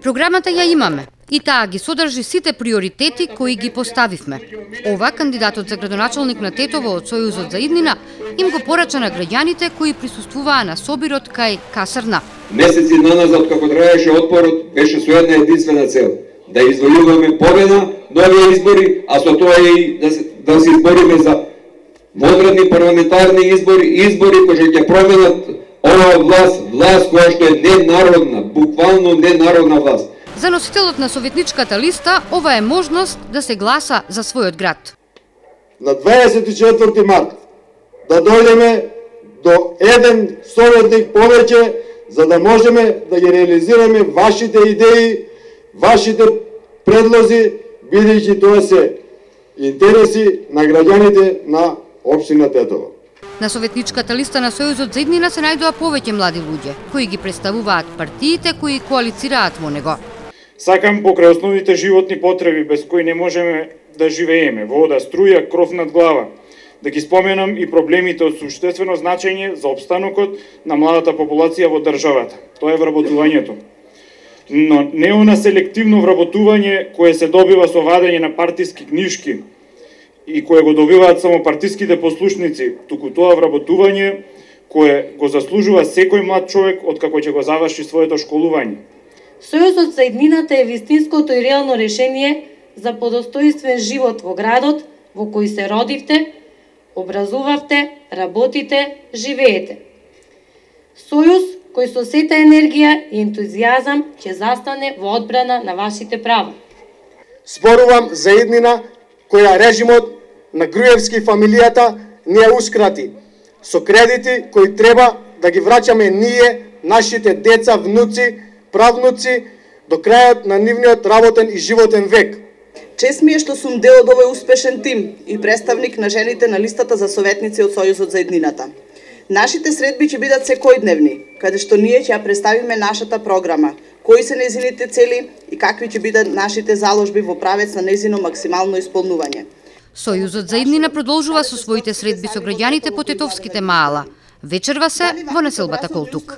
Програмата ја имаме и таа ги содржи сите приоритети кои ги поставивме. Ова кандидатот за градоначалник на Тетово од Сојузот за иднина им го порача на граѓаните кои присуствуваа на собирот кај Касарна. Месеци наназад како траеше отпорот беше со една единствена цел: да извојуваме победа, нови избори, а со тоа и да се избориме за модерни парламентарни избори кои ќе променат оваа власт која што е ненародна, буквално ненародна власт. За носителот на советничката листа, ова е можност да се гласа за својот град. На 24 март да дојдеме до еден советник повеќе, за да можеме да ги реализираме вашите идеи, вашите предлози, бидејќи тоа се интереси на граѓаните на општина Тетово. На советничката листа на Сојузот за иднина се најдоа повеќе млади луѓе, кои ги представуваат партиите кои коалицираат во него. Сакам покрај основните животни потреби без кои не можеме да живееме, вода, струја, кров над глава, да ги споменам и проблемите од суштествено значење за опстанокот на младата популација во државата. Тоа е вработувањето. Но не она селективно вработување кое се добива со вадење на партиски книжки и кое го добиваат само партиските послушници, туку тоа вработување кое го заслужува секој млад човек откако ќе го заврши своето школување. Сојузот за иднината е вистинското и реално решение за подостојствен живот во градот во кој се родивте, образувавте, работите, живеете. Сојуз кој со сета енергија и ентузијазам ќе застане во одбрана на вашите права. Зборувам за иднина која режимот на Груевски фамилијата не ја ускрати, со кредити кои треба да ги враќаме ние, нашите деца, внуци, правнуци, до крајот на нивниот работен и животен век. Чест ми е што сум дел од овој успешен тим и представник на жените на листата за советници од Сојузот за иднината. Нашите средби ќе бидат секојдневни, каде што ние ќе ја представиме нашата програма, кои се нејзините цели и какви ќе бидат нашите заложби во правец на нејзино максимално исполнување. Сојузот за иднина продолжува со своите средби со граѓаните по тетовските маала. Вечерва се во населбата Колтук.